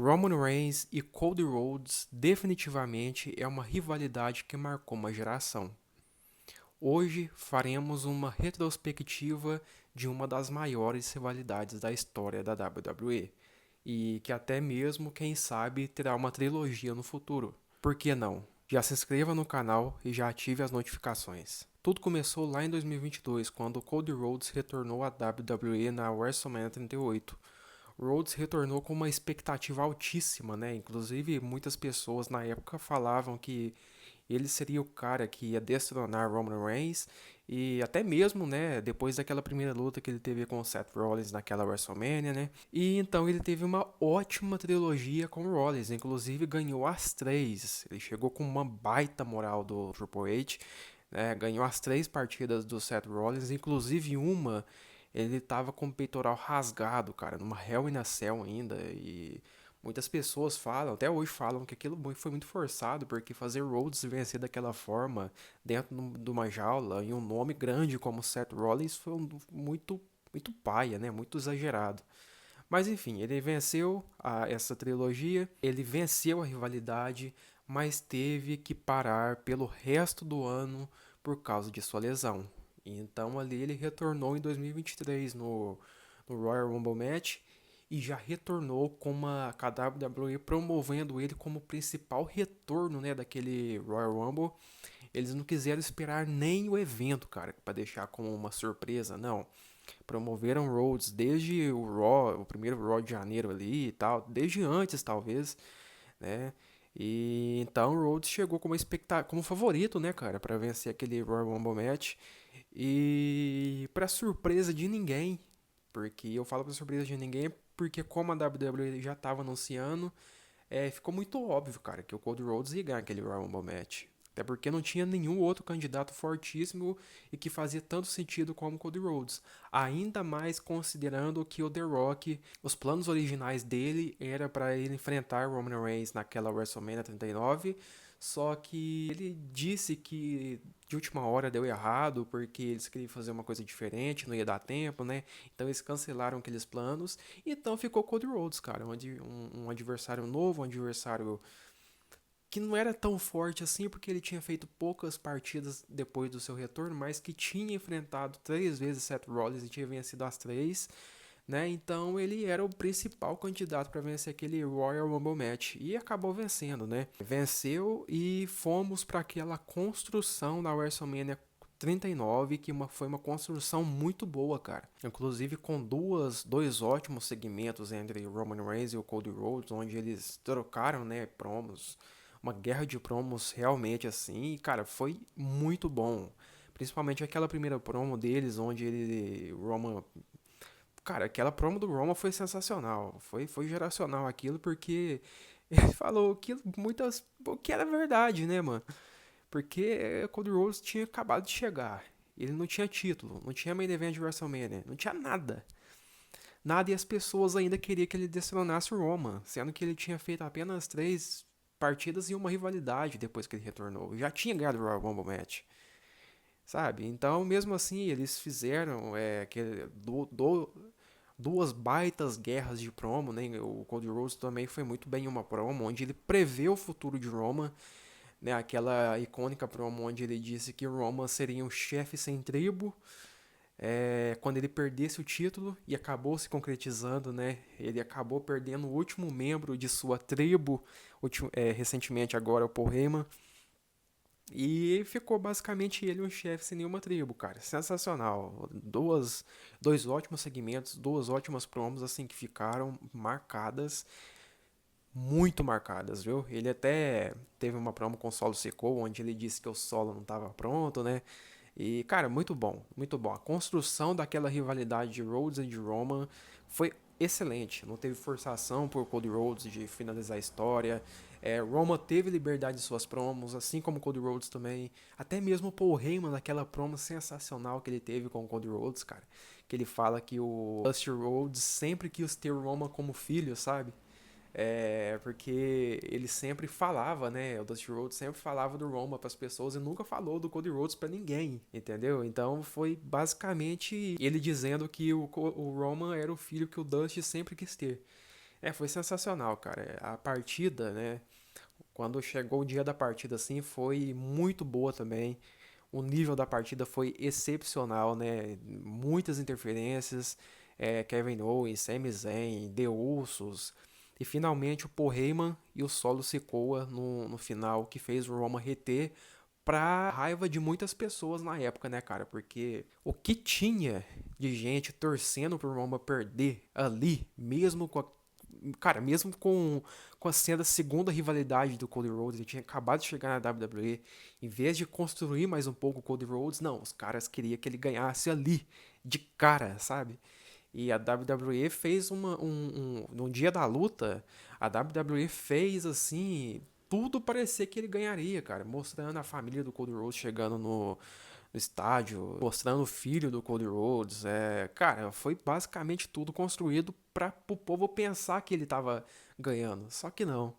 Roman Reigns e Cody Rhodes definitivamente é uma rivalidade que marcou uma geração. Hoje faremos uma retrospectiva de uma das maiores rivalidades da história da WWE e que até mesmo, quem sabe, terá uma trilogia no futuro. Por que não? Já se inscreva no canal e já ative as notificações. Tudo começou lá em 2022, quando Cody Rhodes retornou à WWE na WrestleMania 38. Rhodes retornou com uma expectativa altíssima, né? Inclusive, muitas pessoas na época falavam que ele seria o cara que ia destronar Roman Reigns e até mesmo, né, depois daquela primeira luta que ele teve com o Seth Rollins naquela WrestleMania, né? E então ele teve uma ótima trilogia com o Rollins, inclusive ganhou as três. Ele chegou com uma baita moral do Triple H, né? Ganhou as três partidas do Seth Rollins, inclusive uma ele tava com o peitoral rasgado, cara, numa Hell in a Cell ainda. E muitas pessoas falam, até hoje falam, que aquilo foi muito forçado, porque fazer Rhodes vencer daquela forma, dentro de uma jaula, e um nome grande como Seth Rollins, foi muito paia, né? Muito exagerado. Mas enfim, ele venceu essa trilogia, ele venceu a rivalidade, mas teve que parar pelo resto do ano por causa de sua lesão. E então ali ele retornou em 2023 no Royal Rumble Match e já retornou com a WWE promovendo ele como principal retorno, né, daquele Royal Rumble. Eles não quiseram esperar nem o evento, cara, para deixar como uma surpresa, não. Promoveram Rhodes desde o Raw, o primeiro Raw de janeiro ali e tal, desde antes talvez, né? E então o Rhodes chegou como como favorito, né, cara, para vencer aquele Royal Rumble match. E para surpresa de ninguém, porque eu falo para surpresa de ninguém, porque como a WWE já estava anunciando, ficou muito óbvio, cara, que o Cody Rhodes ia ganhar aquele Royal Rumble match. Até porque não tinha nenhum outro candidato fortíssimo e que fazia tanto sentido como o Cody Rhodes. Ainda mais considerando que o The Rock, os planos originais dele era para ele enfrentar Roman Reigns naquela WrestleMania 39, só que ele disse que de última hora deu errado porque eles queriam fazer uma coisa diferente, não ia dar tempo, né? Então eles cancelaram aqueles planos. Então ficou Cody Rhodes, cara, um adversário novo, um adversário que não era tão forte assim, porque ele tinha feito poucas partidas depois do seu retorno, mas que tinha enfrentado três vezes Seth Rollins e tinha vencido as três, né? Então ele era o principal candidato para vencer aquele Royal Rumble match e acabou vencendo, né? Venceu e fomos para aquela construção da WrestleMania 39, que foi uma construção muito boa, cara. Inclusive com dois ótimos segmentos entre Roman Reigns e o Cody Rhodes, onde eles trocaram, né, promos. Uma guerra de promos realmente assim, e, cara, foi muito bom. Principalmente aquela primeira promo deles, onde Roman. Cara, aquela promo do Roman foi sensacional. Foi geracional aquilo, porque ele falou o que era verdade, né, mano? Porque Cody Rhodes tinha acabado de chegar. Ele não tinha título, não tinha main event de WrestleMania, não tinha nada. Nada, e as pessoas ainda queriam que ele destronasse o Roman, sendo que ele tinha feito apenas três partidas e uma rivalidade depois que ele retornou. Já tinha ganhado o Royal Rumble Match, sabe? Então, mesmo assim, eles fizeram duas baitas guerras de promo, né? O Cody Rhodes também foi muito bem em uma promo, onde ele prevê o futuro de Roman, né? Aquela icônica promo onde ele disse que Roman seria um chefe sem tribo, quando ele perdesse o título, e acabou se concretizando, né? Ele acabou perdendo o último membro de sua tribo, recentemente agora o Paul Heyman, e ficou basicamente ele um chefe sem nenhuma tribo, cara. Sensacional. Dois ótimos segmentos, duas ótimas promos assim que ficaram marcadas, muito marcadas, viu? Ele até teve uma promo com o Solo Secou, onde ele disse que o solo não estava pronto, né? E, cara, muito bom, muito bom. A construção daquela rivalidade de Rhodes e de Roman foi excelente. Não teve forçação por Cody Rhodes de finalizar a história. Roman teve liberdade de suas promos, assim como Cody Rhodes também. Até mesmo o Paul Heyman, naquela promo sensacional que ele teve com o Cody Rhodes, cara. Que ele fala que o Dusty Rhodes sempre quis ter o Roman como filho, sabe? Porque ele sempre falava, né? O Dusty Rhodes sempre falava do Roman para as pessoas e nunca falou do Cody Rhodes para ninguém, entendeu? Então foi basicamente ele dizendo que o Roman era o filho que o Dusty sempre quis ter. Foi sensacional, cara. A partida, né? Quando chegou o dia da partida, assim, foi muito boa também. O nível da partida foi excepcional, né? Muitas interferências, Kevin Owens, Sami Zayn, The Usos, e finalmente o Paul Heyman e o Solo Sikoa no final, que fez o Roman reter pra raiva de muitas pessoas na época, né, cara? Porque o que tinha de gente torcendo pro Roman perder ali, mesmo com a cara, mesmo com a sendo a segunda rivalidade do Cody Rhodes, ele tinha acabado de chegar na WWE, em vez de construir mais um pouco o Cody Rhodes, não, os caras queriam que ele ganhasse ali, de cara, sabe? E a WWE fez no dia da luta, a WWE fez assim, tudo parecia que ele ganharia, cara, mostrando a família do Cody Rhodes chegando no estádio, mostrando o filho do Cody Rhodes. Cara, foi basicamente tudo construído para o povo pensar que ele tava ganhando. Só que não.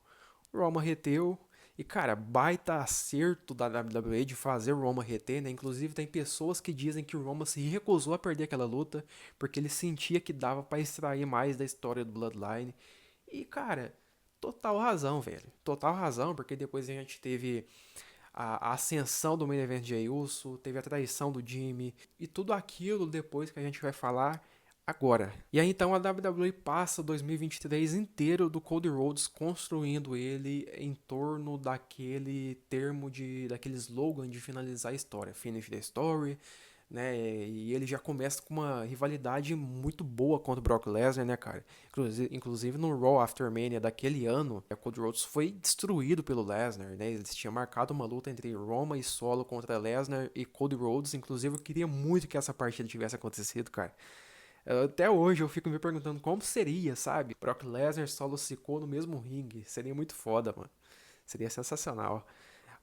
O Roman reteu. E, cara, baita acerto da WWE de fazer o Roman reter, né? Inclusive, tem pessoas que dizem que o Roman se recusou a perder aquela luta porque ele sentia que dava para extrair mais da história do Bloodline. E, cara, total razão, velho. Total razão, porque depois a gente teve a ascensão do main event de Jey Uso, teve a traição do Jimmy e tudo aquilo depois que a gente vai falar agora. E aí então a WWE passa 2023 inteiro do Cody Rhodes construindo ele em torno daquele daquele slogan de finalizar a história, finish the story, né? E ele já começa com uma rivalidade muito boa contra o Brock Lesnar, né, cara? Inclusive no Raw After Mania daquele ano, o Cody Rhodes foi destruído pelo Lesnar, né? Eles tinham marcado uma luta entre Roma e Solo contra Lesnar e Cody Rhodes. Inclusive, eu queria muito que essa partida tivesse acontecido, cara. Até hoje eu fico me perguntando como seria, sabe? Brock Lesnar Solo Sikoa no mesmo ringue. Seria muito foda, mano. Seria sensacional.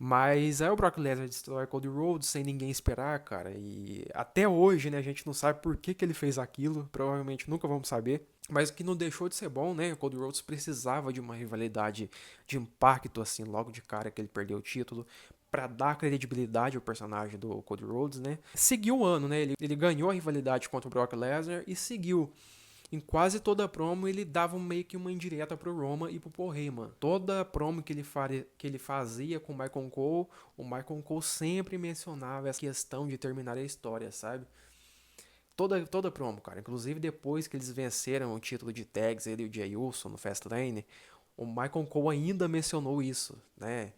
Mas aí o Brock Lesnar destrói Cody Rhodes sem ninguém esperar, cara. E até hoje, né, a gente não sabe por que ele fez aquilo. Provavelmente nunca vamos saber. Mas o que não deixou de ser bom, né? O Cody Rhodes precisava de uma rivalidade de impacto, assim, logo de cara que ele perdeu o título. Pra dar credibilidade ao personagem do Cody Rhodes, né? Seguiu o ano, né? Ele ganhou a rivalidade contra o Brock Lesnar e seguiu. Em quase toda a promo ele dava meio que uma indireta pro Roma e pro Paul Heyman. Toda a promo que ele fazia com o Michael Cole sempre mencionava essa questão de terminar a história, sabe? Toda promo, cara. Inclusive depois que eles venceram o título de tags, ele e o Jey Uso no Fastlane, o Michael Cole ainda mencionou isso, né?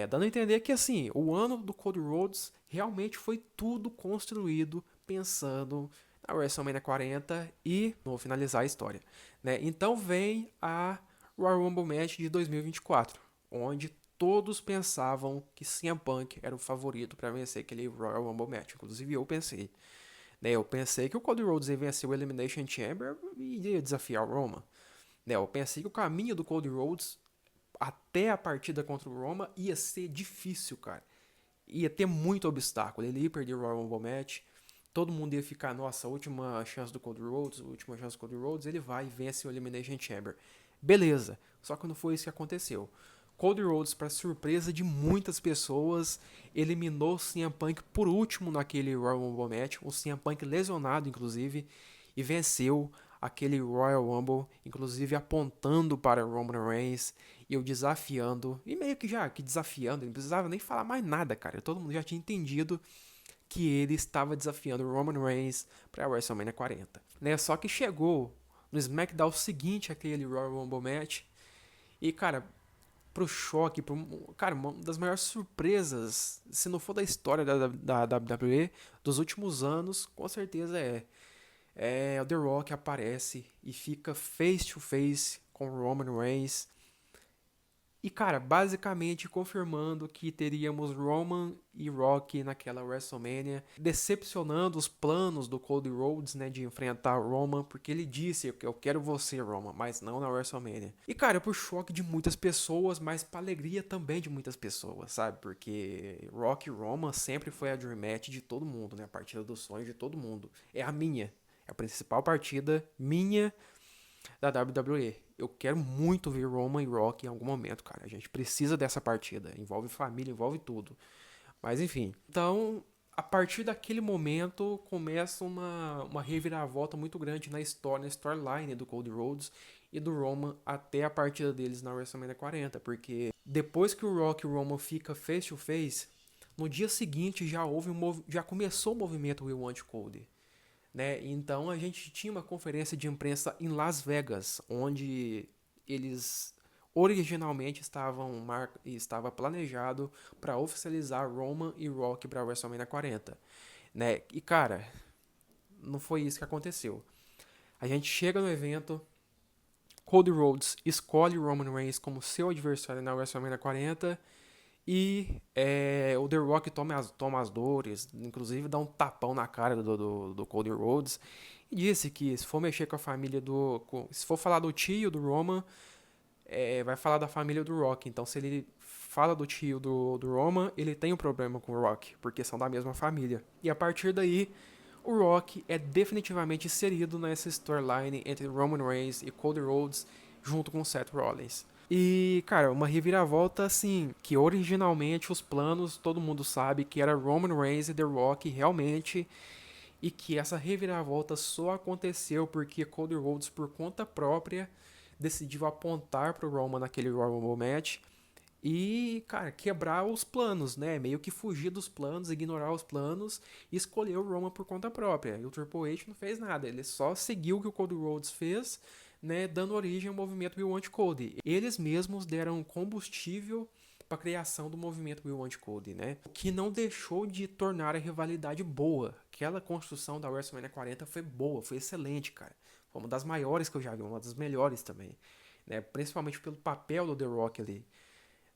Dando a entender que assim, o ano do Cody Rhodes realmente foi tudo construído pensando na WrestleMania 40 e no finalizar a história, né? Então vem a Royal Rumble Match de 2024, onde todos pensavam que CM Punk era o favorito para vencer aquele Royal Rumble Match. Inclusive eu pensei, né? Eu pensei que o Cody Rhodes ia vencer o Elimination Chamber e ia desafiar o Roman. Né? Eu pensei que o caminho do Cody Rhodes até a partida contra o Roma ia ser difícil, cara. Ia ter muito obstáculo. Ele ia perder o Royal Rumble Match. Todo mundo ia ficar, nossa, última chance do Cody Rhodes, última chance do Cody Rhodes. Ele vai e vence o Elimination Chamber. Beleza. Só que não foi isso que aconteceu. Cody Rhodes, para surpresa de muitas pessoas, eliminou o CM Punk por último naquele Royal Rumble Match. O CM Punk lesionado, inclusive, e venceu aquele Royal Rumble, inclusive apontando para Roman Reigns e o desafiando, e meio que já que desafiando, ele não precisava nem falar mais nada, cara. Todo mundo já tinha entendido que ele estava desafiando o Roman Reigns para a WrestleMania 40, né? Só que chegou no SmackDown seguinte aquele Royal Rumble match e, cara, pro choque, cara, uma das maiores surpresas, se não for da história da WWE dos últimos anos, com certeza o The Rock aparece e fica face to face com o Roman Reigns. E, cara, basicamente confirmando que teríamos Roman e Rock naquela WrestleMania, decepcionando os planos do Cody Rhodes, né, de enfrentar o Roman, porque ele disse que eu quero você, Roman, mas não na WrestleMania. E, cara, pro choque de muitas pessoas, mas pra alegria também de muitas pessoas, sabe? Porque Rock e Roman sempre foi a Dream Match de todo mundo, né, a partida dos sonhos de todo mundo. É a minha, é a principal partida minha da WWE. Eu quero muito ver Roman e Rock em algum momento, cara. A gente precisa dessa partida. Envolve família, envolve tudo. Mas enfim. Então, a partir daquele momento, começa uma reviravolta muito grande na história, na storyline do Cody Rhodes. e do Roman até a partida deles na WrestleMania 40, porque depois que o Rock e o Roman fica face to face, no dia seguinte já começou o movimento We Want Cody, né? Então a gente tinha uma conferência de imprensa em Las Vegas, onde eles originalmente estava planejado para oficializar Roman e Rock para a WrestleMania 40, né? E cara, não foi isso que aconteceu. A gente chega no evento, Cody Rhodes escolhe Roman Reigns como seu adversário na WrestleMania 40 e o The Rock toma as dores, inclusive dá um tapão na cara do Cody Rhodes e disse que se for mexer com a família se for falar do tio do Roman, vai falar da família do Rock. Então se ele fala do tio do Roman, ele tem um problema com o Rock, porque são da mesma família. E a partir daí, o Rock é definitivamente inserido nessa storyline entre Roman Reigns e Cody Rhodes, junto com Seth Rollins. E, cara, uma reviravolta assim, que originalmente os planos, todo mundo sabe que era Roman Reigns e The Rock realmente, e que essa reviravolta só aconteceu porque Cody Rhodes, por conta própria, decidiu apontar pro Roman naquele Royal Rumble match e, cara, quebrar os planos, né? Meio que fugir dos planos, ignorar os planos e escolher o Roman por conta própria. E o Triple H não fez nada, ele só seguiu o que o Cody Rhodes fez, né? Dando origem ao movimento We Want Cody. Eles mesmos deram combustível para a criação do movimento We Want Cody, né? O que não deixou de tornar a rivalidade boa. Aquela construção da WrestleMania 40 foi boa, foi excelente, cara. Foi uma das maiores que eu já vi, uma das melhores também, né? Principalmente pelo papel do The Rock ali,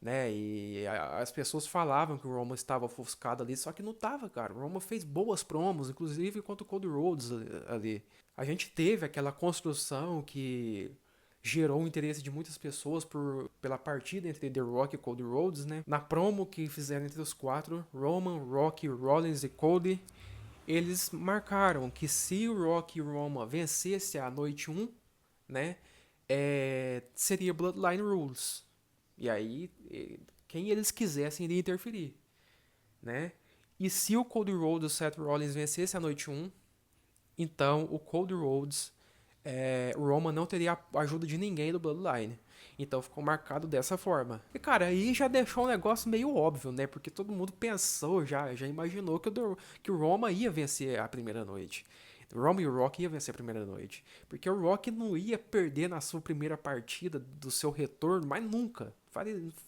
né? E as pessoas falavam que o Roman estava ofuscado ali, só que não estava, cara. O Roman fez boas promos, inclusive contra o Cody Rhodes ali. A gente teve aquela construção que gerou o interesse de muitas pessoas pela partida entre The Rock e Cody Rhodes, né? Na promo que fizeram entre os quatro, Roman, Rock, Rollins e Cody, eles marcaram que se o Rock e o Roman vencesse a noite 1, né? Seria Bloodline Rules. E aí, quem eles quisessem iria interferir, né? E se o Cody Rhodes e o Seth Rollins vencesse a noite 1, então o Cody Rhodes, o Roman não teria a ajuda de ninguém do Bloodline. Então ficou marcado dessa forma. E cara, aí já deixou um negócio meio óbvio, né? Porque todo mundo pensou, já imaginou que o Roman ia vencer a primeira noite. O Roman e o Rock ia vencer a primeira noite. Porque o Rock não ia perder na sua primeira partida do seu retorno, mas nunca.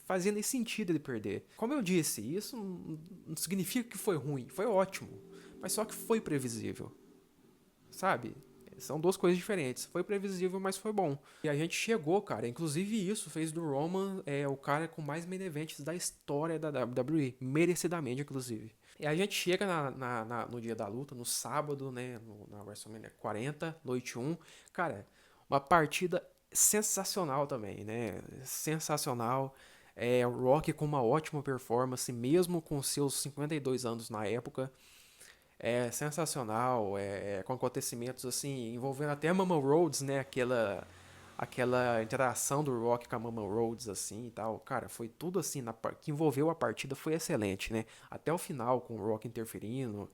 Fazia nem sentido ele perder. Como eu disse, isso não significa que foi ruim, foi ótimo. Mas só que foi previsível, sabe? São duas coisas diferentes. Foi previsível, mas foi bom. E a gente chegou, cara. Inclusive isso fez do Roman o cara com mais main events da história da WWE. Merecidamente, inclusive. E a gente chega no dia da luta, no sábado, né? Na WrestleMania 40, noite 1. Cara, uma partida sensacional também, né? Sensacional. O Rock com uma ótima performance, mesmo com seus 52 anos na época. É sensacional, com acontecimentos assim, envolvendo até a Mama Rhodes, né? Aquela interação do Rock com a Mama Rhodes, assim e tal. Cara, foi tudo assim, que envolveu a partida, foi excelente, né? Até o final, com o Rock interferindo,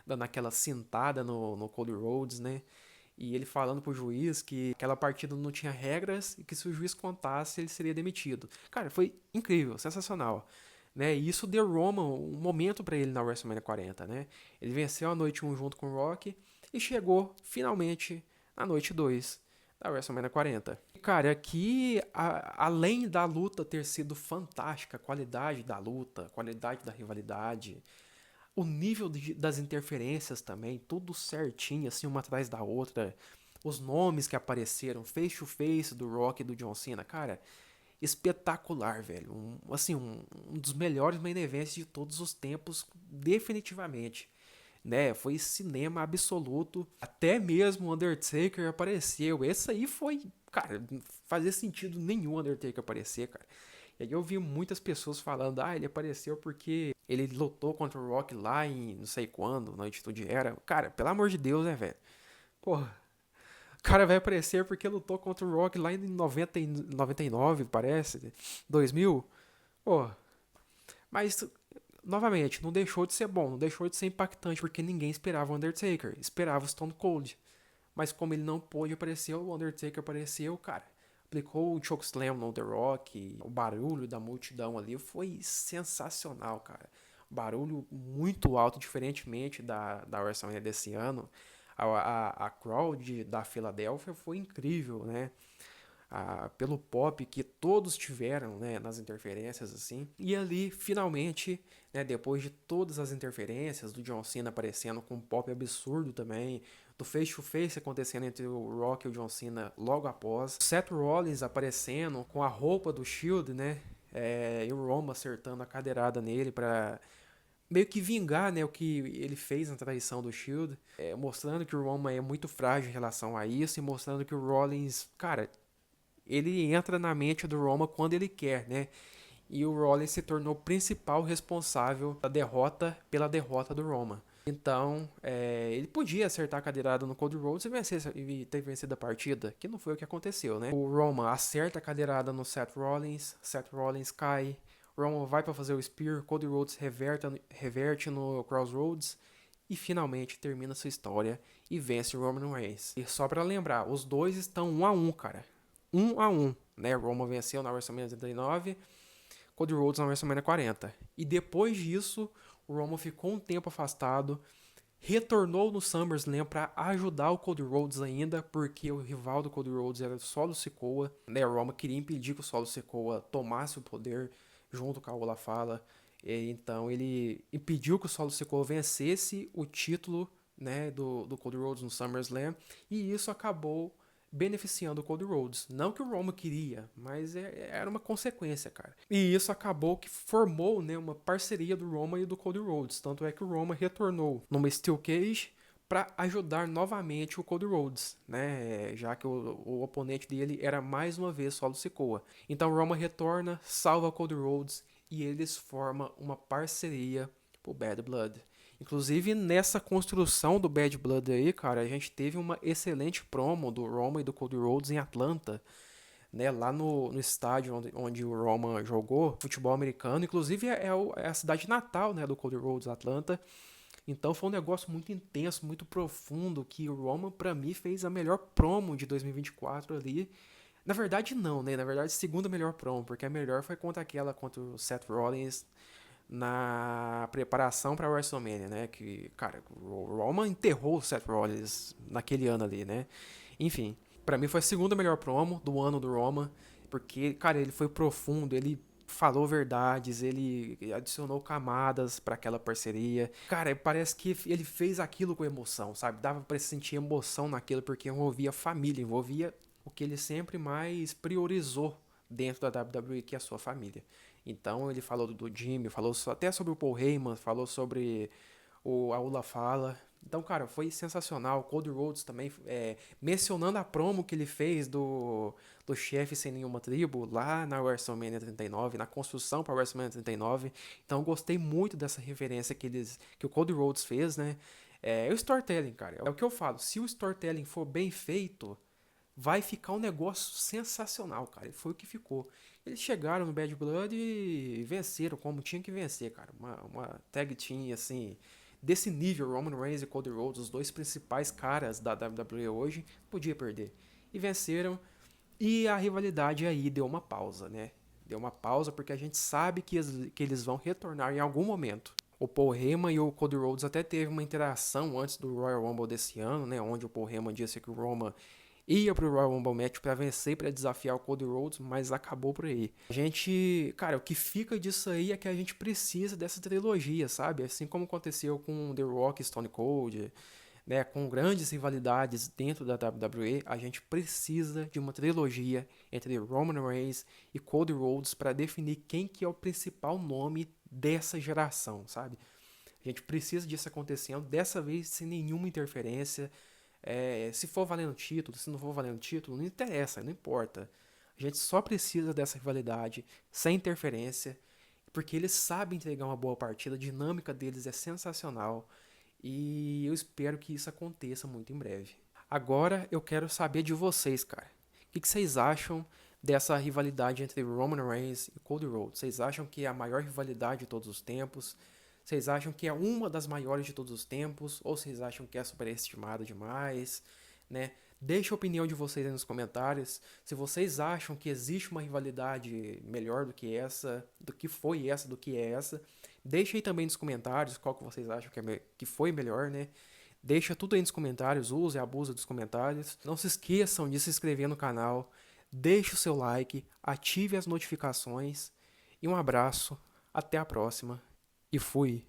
dando aquela cintada no Cody Rhodes, né? E ele falando pro juiz que aquela partida não tinha regras e que se o juiz contasse, ele seria demitido. Cara, foi incrível, sensacional. Né? E isso deu Roman um momento para ele na WrestleMania 40, né? Ele venceu a noite 1 junto com o Rock e chegou finalmente na noite 2 da WrestleMania 40. Cara, aqui, além da luta ter sido fantástica, a qualidade da luta, a qualidade da rivalidade, o nível das interferências também, tudo certinho, assim, uma atrás da outra, os nomes que apareceram, face to face do Rock e do John Cena, cara, espetacular, velho. Um dos melhores main events de todos os tempos, definitivamente. Né? Foi cinema absoluto. Até mesmo o Undertaker apareceu. Esse aí foi, cara, fazia sentido nenhum o Undertaker aparecer, cara. E aí eu vi muitas pessoas falando, ele apareceu porque ele lutou contra o Rock lá em não sei quando, na Atitude Era. Cara, pelo amor de Deus, né, velho? Porra, o cara vai aparecer porque lutou contra o Rock lá em 99, parece. 2000. Pô, mas, novamente, não deixou de ser bom, não deixou de ser impactante, porque ninguém esperava o Undertaker, esperava o Stone Cold. mas como ele não pôde aparecer, o Undertaker apareceu, cara. Aplicou o chokeslam no The Rock, o barulho da multidão ali foi sensacional, cara. Barulho muito alto, diferentemente da WrestleMania desse ano. A crowd da Filadélfia foi incrível, né? Pelo pop que todos tiveram, né, nas interferências assim. E ali, finalmente, né, depois de todas as interferências, do John Cena aparecendo com um pop absurdo também, do face-to-face acontecendo entre o Rock e o John Cena logo após, Seth Rollins aparecendo com a roupa do Shield, né, e o Roman acertando a cadeirada nele para meio que vingar, né, o que ele fez na traição do Shield, mostrando que o Roman é muito frágil em relação a isso e mostrando que o Rollins, cara, ele entra na mente do Roman quando ele quer, né? E o Rollins se tornou o principal responsável pela derrota do Roman. Então, ele podia acertar a cadeirada no Cody Rhodes e ter vencido a partida, que não foi o que aconteceu, né? O Roman acerta a cadeirada no Seth Rollins cai, Roman vai para fazer o Spear, Cody Rhodes reverte no Crossroads e finalmente termina sua história e vence o Roman Reigns. E só para lembrar, os dois estão 1-1, cara. 1-1, né? Roman venceu na WrestleMania 39, Cody Rhodes na WrestleMania 40. E depois disso, o Roman ficou um tempo afastado, retornou no SummerSlam para ajudar o Cody Rhodes ainda, porque o rival do Cody Rhodes era o Solo Sikoa, né? O Roman queria impedir que o Solo Sikoa tomasse o poder junto com a Ola Fala. Então ele impediu que o Solo Sikoa vencesse o título, né, do Cody Rhodes no SummerSlam, e isso acabou beneficiando o Cody Rhodes. Não que o Roman queria, mas era uma consequência, cara. E isso acabou que formou, né, uma parceria do Roman e do Cody Rhodes. Tanto é que o Roman retornou numa Steel Cage para ajudar novamente o Cody Rhodes, né? Já que o oponente dele era mais uma vez Solo Sikoa. Então o Roman retorna, salva o Cody Rhodes e eles formam uma parceria pro Bad Blood. Inclusive, nessa construção do Bad Blood aí, cara, a gente teve uma excelente promo do Roman e do Cody Rhodes em Atlanta, né? Lá no estádio onde o Roman jogou futebol americano. Inclusive, é a cidade natal, né, do Cody Rhodes, Atlanta. Então, foi um negócio muito intenso, muito profundo, que o Roman, pra mim, fez a melhor promo de 2024 ali. Na verdade, não, né? Na verdade, segunda melhor promo, porque a melhor foi contra o Seth Rollins na preparação para WrestleMania, né? Que, cara, o Roman enterrou o Seth Rollins naquele ano ali, né? Enfim, para mim foi a segunda melhor promo do ano do Roman, porque, cara, ele foi profundo, ele falou verdades, ele adicionou camadas para aquela parceria. Cara, parece que ele fez aquilo com emoção, sabe? Dava para sentir emoção naquilo porque envolvia família, envolvia o que ele sempre mais priorizou dentro da WWE, que é a sua família. Então ele falou do Jimmy, falou até sobre o Paul Heyman, falou sobre a Ula Fala. Então, cara, foi sensacional. O Cody Rhodes também, mencionando a promo que ele fez do chefe sem nenhuma tribo lá na WrestleMania 39, na construção para WrestleMania 39. Então, eu gostei muito dessa referência que o Cody Rhodes fez, né? O storytelling, cara. É o que eu falo. Se o storytelling for bem feito, vai ficar um negócio sensacional, cara. E foi o que ficou. Eles chegaram no Bad Blood e venceram como tinha que vencer, cara. Uma tag team, assim, desse nível, Roman Reigns e Cody Rhodes, os dois principais caras da WWE hoje, podia perder. E venceram, e a rivalidade aí deu uma pausa, né? Deu uma pausa porque a gente sabe que eles vão retornar em algum momento. O Paul Heyman e o Cody Rhodes até teve uma interação antes do Royal Rumble desse ano, né? Onde o Paul Heyman disse que o Roman ia pro Royal Rumble Match para vencer, para desafiar o Cody Rhodes, mas acabou por aí. A gente, cara, o que fica disso aí é que a gente precisa dessa trilogia, sabe? Assim como aconteceu com The Rock e Stone Cold, né, com grandes rivalidades dentro da WWE, a gente precisa de uma trilogia entre Roman Reigns e Cody Rhodes para definir quem que é o principal nome dessa geração, sabe? A gente precisa disso acontecendo, dessa vez sem nenhuma interferência. Se for valendo título, se não for valendo título, não interessa, não importa. A gente só precisa dessa rivalidade, sem interferência, porque eles sabem entregar uma boa partida, a dinâmica deles é sensacional e eu espero que isso aconteça muito em breve. Agora eu quero saber de vocês, cara. O que vocês acham dessa rivalidade entre Roman Reigns e Cody Rhodes? Vocês acham que é a maior rivalidade de todos os tempos? Vocês acham que é uma das maiores de todos os tempos? Ou vocês acham que é superestimada demais? né? Deixe a opinião de vocês aí nos comentários. Se vocês acham que existe uma rivalidade melhor do que essa, do que foi essa, do que é essa, deixe aí também nos comentários qual que vocês acham que foi melhor, né? Deixa tudo aí nos comentários, use e abuse dos comentários. Não se esqueçam de se inscrever no canal, deixe o seu like, ative as notificações e um abraço, até a próxima e fui!